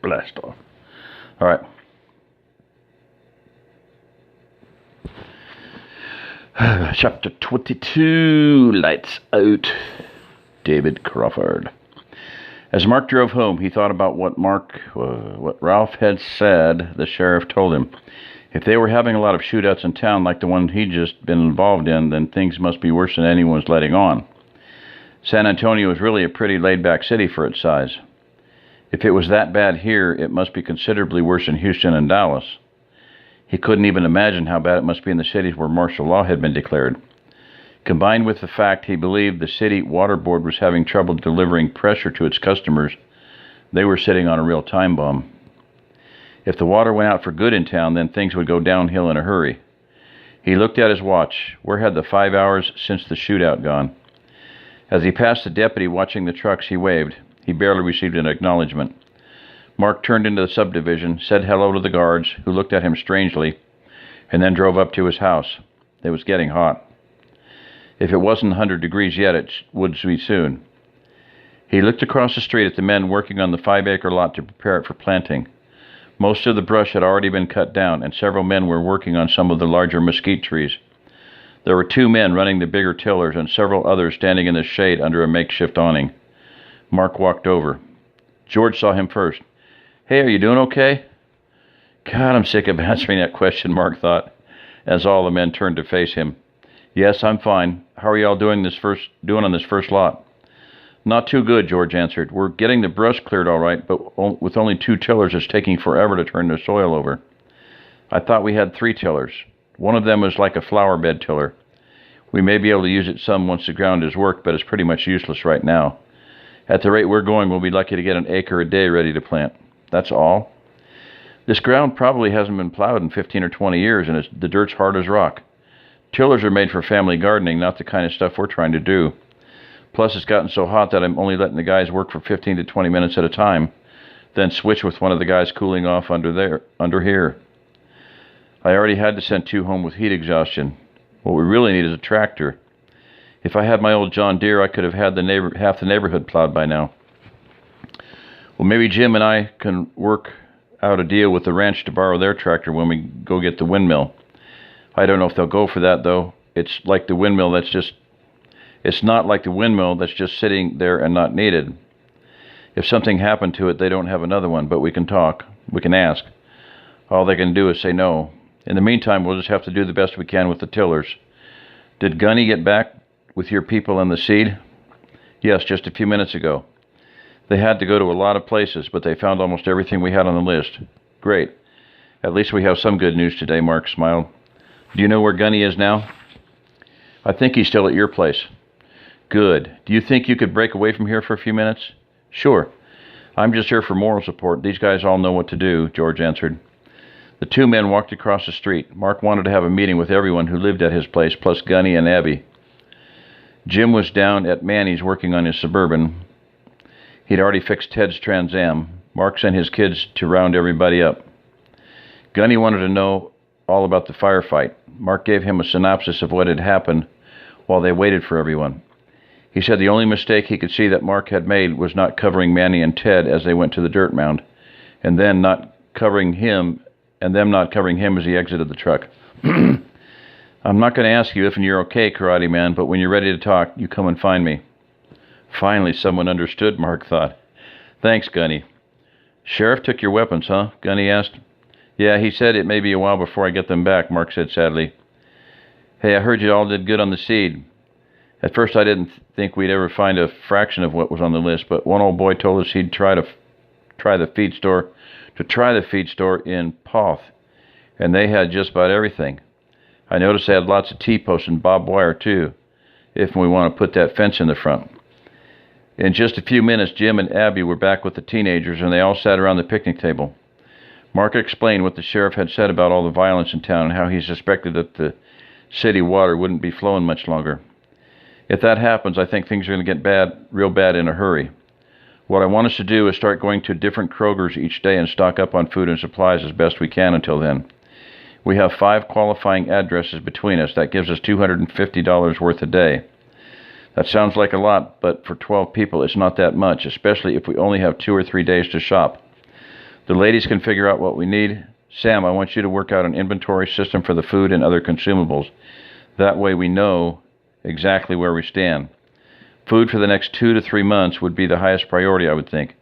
Blast off. All right. Chapter 22, Lights Out. David Crawford. As Mark drove home, he thought about what Ralph had said the sheriff told him. If they were having a lot of shootouts in town like the one he'd just been involved in, then things must be worse than anyone's letting on. San Antonio is really a pretty laid-back city for its size. If it was that bad here, it must be considerably worse in Houston and Dallas. He couldn't even imagine how bad it must be in the cities where martial law had been declared. Combined with the fact he believed the city water board was having trouble delivering pressure to its customers, they were sitting on a real time bomb. If the water went out for good in town, then things would go downhill in a hurry. He looked at his watch. Where had the 5 hours since the shootout gone? As he passed the deputy watching the trucks, he waved. He barely received an acknowledgement. Mark turned into the subdivision, said hello to the guards, who looked at him strangely, and then drove up to his house. It was getting hot. If it wasn't 100 degrees yet, it would be soon. He looked across the street at the men working on the 5-acre lot to prepare it for planting. Most of the brush had already been cut down, and several men were working on some of the larger mesquite trees. There were 2 men running the bigger tillers and several others standing in the shade under a makeshift awning. Mark walked over. George saw him first. "Hey, are you doing okay?" God, I'm sick of answering that question, Mark thought, as all the men turned to face him. "Yes, I'm fine. How are y'all doing on this first lot?" "Not too good," George answered. "We're getting the brush cleared all right, but with only 2 tillers, it's taking forever to turn the soil over." "I thought we had 3 tillers. One of them was like a flower bed tiller. We may be able to use it some once the ground is worked, but it's pretty much useless right now. At the rate we're going, we'll be lucky to get an acre a day ready to plant." "That's all?" "This ground probably hasn't been plowed in 15 or 20 years, and the dirt's hard as rock. Tillers are made for family gardening, not the kind of stuff we're trying to do. Plus, it's gotten so hot that I'm only letting the guys work for 15 to 20 minutes at a time, then switch with one of the guys cooling off under here. I already had to send 2 home with heat exhaustion. What we really need is a tractor. If I had my old John Deere, I could have had half the neighborhood plowed by now." "Well, maybe Jim and I can work out a deal with the ranch to borrow their tractor when we go get the windmill. I don't know if they'll go for that, though. It's not like the windmill that's just sitting there and not needed. If something happened to it, they don't have another one, but we can talk. We can ask. All they can do is say no. In the meantime, we'll just have to do the best we can with the tillers. Did Gunny get back with your people and the seed?" "Yes, just a few minutes ago. They had to go to a lot of places, but they found almost everything we had on the list." "Great. At least we have some good news today," Mark smiled. "Do you know where Gunny is now?" "I think he's still at your place." "Good. Do you think you could break away from here for a few minutes?" "Sure. I'm just here for moral support. These guys all know what to do," George answered. The 2 men walked across the street. Mark wanted to have a meeting with everyone who lived at his place, plus Gunny and Abby. Jim was down at Manny's working on his Suburban. He'd already fixed Ted's Trans Am. Mark sent his kids to round everybody up. Gunny wanted to know all about the firefight. Mark gave him a synopsis of what had happened while they waited for everyone. He said the only mistake he could see that Mark had made was not covering Manny and Ted as they went to the dirt mound, and them not covering him as he exited the truck. "I'm not going to ask you if you're okay, Karate Man, but when you're ready to talk, you come and find me." Finally, someone understood, Mark thought. "Thanks, Gunny." "Sheriff took your weapons, huh?" Gunny asked. "Yeah, he said it may be a while before I get them back," Mark said sadly. "Hey, I heard you all did good on the seed. At first I didn't think we'd ever find a fraction of what was on the list, but one old boy told us he'd try the feed store in Poth, and they had just about everything. I noticed they had lots of T-posts and barbed wire too, if we want to put that fence in the front." In just a few minutes, Jim and Abby were back with the teenagers, and they all sat around the picnic table. Mark explained what the sheriff had said about all the violence in town and how he suspected that the city water wouldn't be flowing much longer. "If that happens, I think things are going to get real bad in a hurry. What I want us to do is start going to different Krogers each day and stock up on food and supplies as best we can until then. We have 5 qualifying addresses between us. That gives us $250 worth a day. That sounds like a lot, but for 12 people, it's not that much, especially if we only have 2 or 3 days to shop. The ladies can figure out what we need. Sam, I want you to work out an inventory system for the food and other consumables. That way we know exactly where we stand. Food for the next 2 to 3 months would be the highest priority, I would think.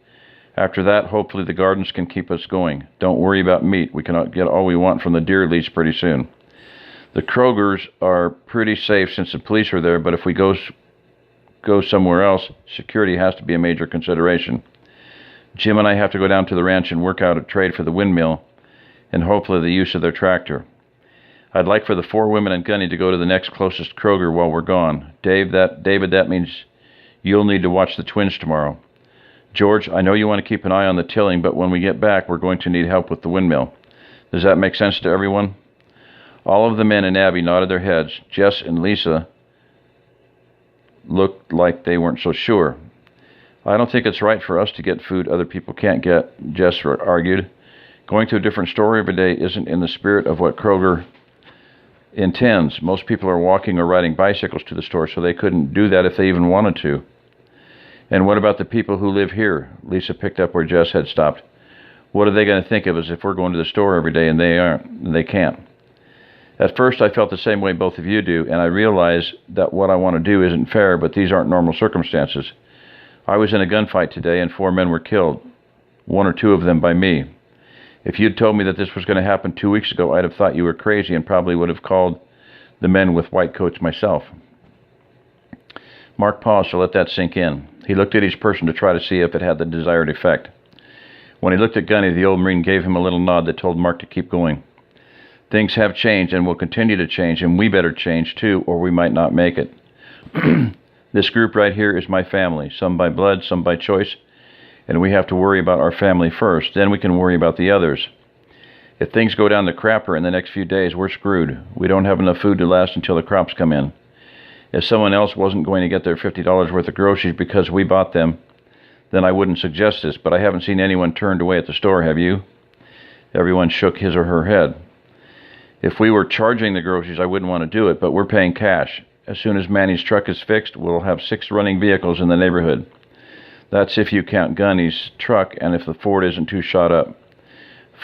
After that, hopefully the gardens can keep us going. Don't worry about meat. We can get all we want from the deer lease pretty soon. The Krogers are pretty safe since the police are there, but if we go somewhere else, security has to be a major consideration. Jim and I have to go down to the ranch and work out a trade for the windmill and hopefully the use of their tractor. I'd like for the 4 women and Gunny to go to the next closest Kroger while we're gone. David, that means you'll need to watch the twins tomorrow. George, I know you want to keep an eye on the tilling, but when we get back, we're going to need help with the windmill. Does that make sense to everyone? All of the men and Abby nodded their heads. Jess and Lisa looked like they weren't so sure. I don't think it's right for us to get food other people can't get, Jess argued. Going to a different store every day isn't in the spirit of what Kroger intends. Most people are walking or riding bicycles to the store, so they couldn't do that if they even wanted to. And what about the people who live here? Lisa picked up where Jess had stopped. What are they going to think of us if we're going to the store every day and they can't? At first, I felt the same way both of you do, and I realize that what I want to do isn't fair, but these aren't normal circumstances. I was in a gunfight today, and 4 men were killed, 1 or 2 of them by me. If you'd told me that this was going to happen 2 weeks ago, I'd have thought you were crazy and probably would have called the men with white coats myself. Mark paused to let that sink in. He looked at each person to try to see if it had the desired effect. When he looked at Gunny, the old Marine gave him a little nod that told Mark to keep going. Things have changed and will continue to change, and we better change too, or we might not make it. This group right here is my family, some by blood, some by choice, and we have to worry about our family first. Then we can worry about the others. If things go down the crapper in the next few days, we're screwed. We don't have enough food to last until the crops come in. If someone else wasn't going to get their $50 worth of groceries because we bought them, then I wouldn't suggest this, but I haven't seen anyone turned away at the store, have you? Everyone shook his or her head. If we were charging the groceries, I wouldn't want to do it, but we're paying cash. As soon as Manny's truck is fixed, we'll have 6 running vehicles in the neighborhood. That's if you count Gunny's truck and if the Ford isn't too shot up.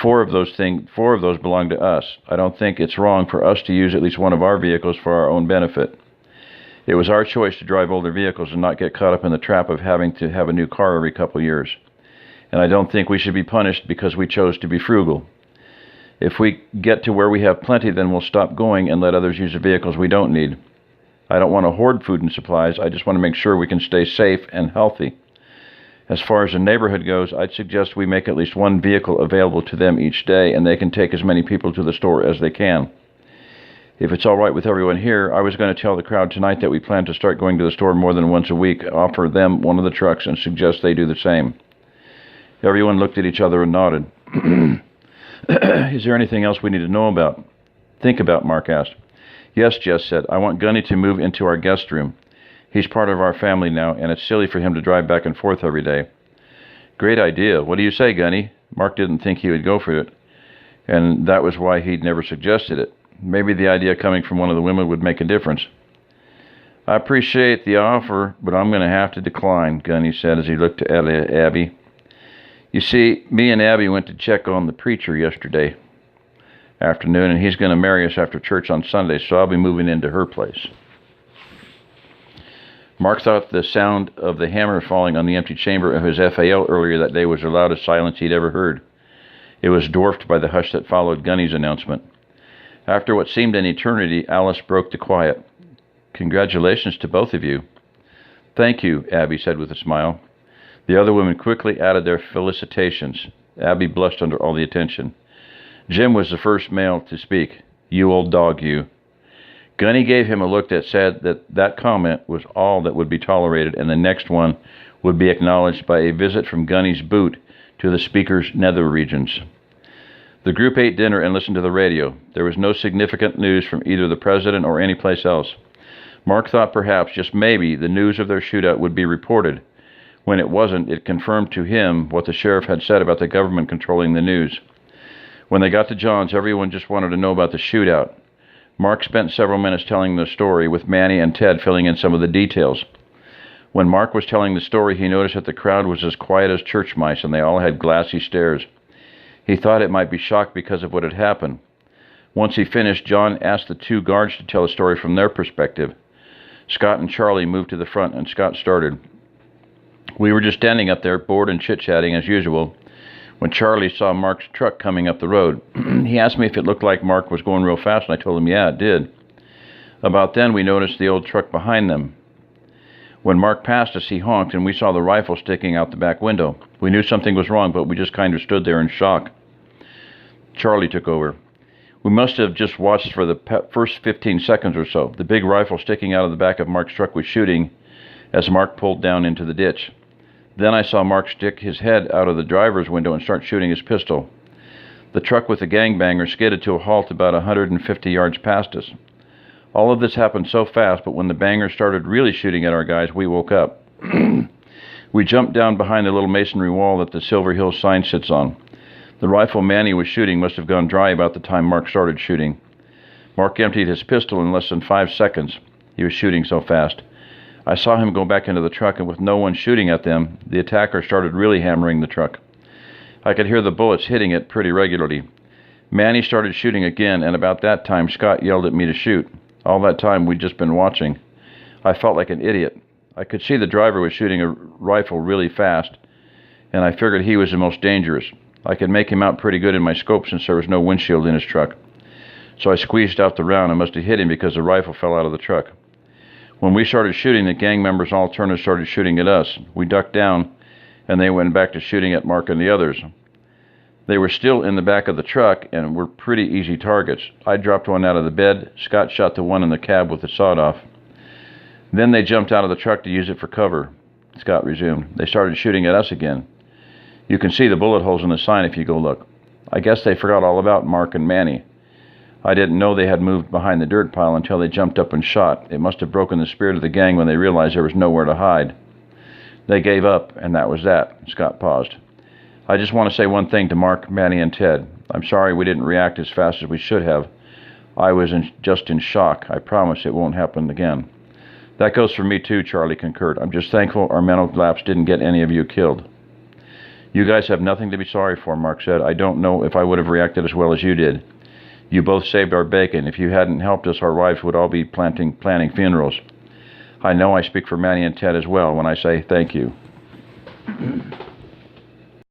4 of those belong to us. I don't think it's wrong for us to use at least one of our vehicles for our own benefit. It was our choice to drive older vehicles and not get caught up in the trap of having to have a new car every couple years. And I don't think we should be punished because we chose to be frugal. If we get to where we have plenty, then we'll stop going and let others use the vehicles we don't need. I don't want to hoard food and supplies. I just want to make sure we can stay safe and healthy. As far as the neighborhood goes, I'd suggest we make at least 1 vehicle available to them each day, and they can take as many people to the store as they can. If it's all right with everyone here, I was going to tell the crowd tonight that we plan to start going to the store more than once a week, offer them one of the trucks, and suggest they do the same. Everyone looked at each other and nodded. Is there anything else we need to know about? Think about, Mark asked. Yes, Jess said. I want Gunny to move into our guest room. He's part of our family now, and it's silly for him to drive back and forth every day. Great idea. What do you say, Gunny? Mark didn't think he would go for it, and that was why he'd never suggested it. Maybe the idea coming from one of the women would make a difference. I appreciate the offer, but I'm going to have to decline, Gunny said as he looked at Abby. You see, me and Abby went to check on the preacher yesterday afternoon, and he's going to marry us after church on Sunday, so I'll be moving into her place. Mark thought the sound of the hammer falling on the empty chamber of his FAL earlier that day was the loudest silence he'd ever heard. It was dwarfed by the hush that followed Gunny's announcement. After what seemed an eternity, Alice broke the quiet. Congratulations to both of you. Thank you, Abby said with a smile. The other women quickly added their felicitations. Abby blushed under all the attention. Jim was the first male to speak. You old dog, you. Gunny gave him a look that said that comment was all that would be tolerated, and the next one would be acknowledged by a visit from Gunny's boot to the speaker's nether regions. The group ate dinner and listened to the radio. There was no significant news from either the president or any place else. Mark thought perhaps, just maybe, the news of their shootout would be reported. When it wasn't, it confirmed to him what the sheriff had said about the government controlling the news. When they got to John's, everyone just wanted to know about the shootout. Mark spent several minutes telling the story, with Manny and Ted filling in some of the details. When Mark was telling the story, he noticed that the crowd was as quiet as church mice, and they all had glassy stares. He thought it might be shock because of what had happened. Once he finished, John asked the two guards to tell a story from their perspective. Scott and Charlie moved to the front, and Scott started. We were just standing up there, bored and chit-chatting as usual, when Charlie saw Mark's truck coming up the road. He asked me if it looked like Mark was going real fast, and I told him, yeah, it did. About then, we noticed the old truck behind them. When Mark passed us, he honked, and we saw the rifle sticking out the back window. We knew something was wrong, but we just kind of stood there in shock. Charlie took over. We must have just watched for the first 15 seconds or so. The big rifle sticking out of the back of Mark's truck was shooting as Mark pulled down into the ditch. Then I saw Mark stick his head out of the driver's window and start shooting his pistol. The truck with the gangbanger skidded to a halt about 150 yards past us. All of this happened so fast, but when the banger started really shooting at our guys, we woke up. We jumped down behind the little masonry wall that the Silver Hill sign sits on. The rifle Manny was shooting must have gone dry about the time Mark started shooting. Mark emptied his pistol in less than 5 seconds. He was shooting so fast. I saw him go back into the truck, and with no one shooting at them, the attacker started really hammering the truck. I could hear the bullets hitting it pretty regularly. Manny started shooting again, and about that time, Scott yelled at me to shoot. All that time, we'd just been watching. I felt like an idiot. I could see the driver was shooting a rifle really fast, and I figured he was the most dangerous. I could make him out pretty good in my scope since there was no windshield in his truck. So I squeezed out the round and must have hit him because the rifle fell out of the truck. When we started shooting, the gang members all turned and started shooting at us. We ducked down, and they went back to shooting at Mark and the others. They were still in the back of the truck and were pretty easy targets. I dropped one out of the bed. Scott shot the one in the cab with the sawed-off. Then they jumped out of the truck to use it for cover. Scott resumed. They started shooting at us again. You can see the bullet holes in the sign if you go look. I guess they forgot all about Mark and Manny. I didn't know they had moved behind the dirt pile until they jumped up and shot. It must have broken the spirit of the gang when they realized there was nowhere to hide. They gave up, and that was that. Scott paused. I just want to say one thing to Mark, Manny, and Ted. I'm sorry we didn't react as fast as we should have. I was just in shock. I promise it won't happen again. That goes for me too, Charlie concurred. I'm just thankful our mental lapse didn't get any of you killed. You guys have nothing to be sorry for, Mark said. I don't know if I would have reacted as well as you did. You both saved our bacon. If you hadn't helped us, our wives would all be planning funerals. I know I speak for Manny and Ted as well when I say thank you.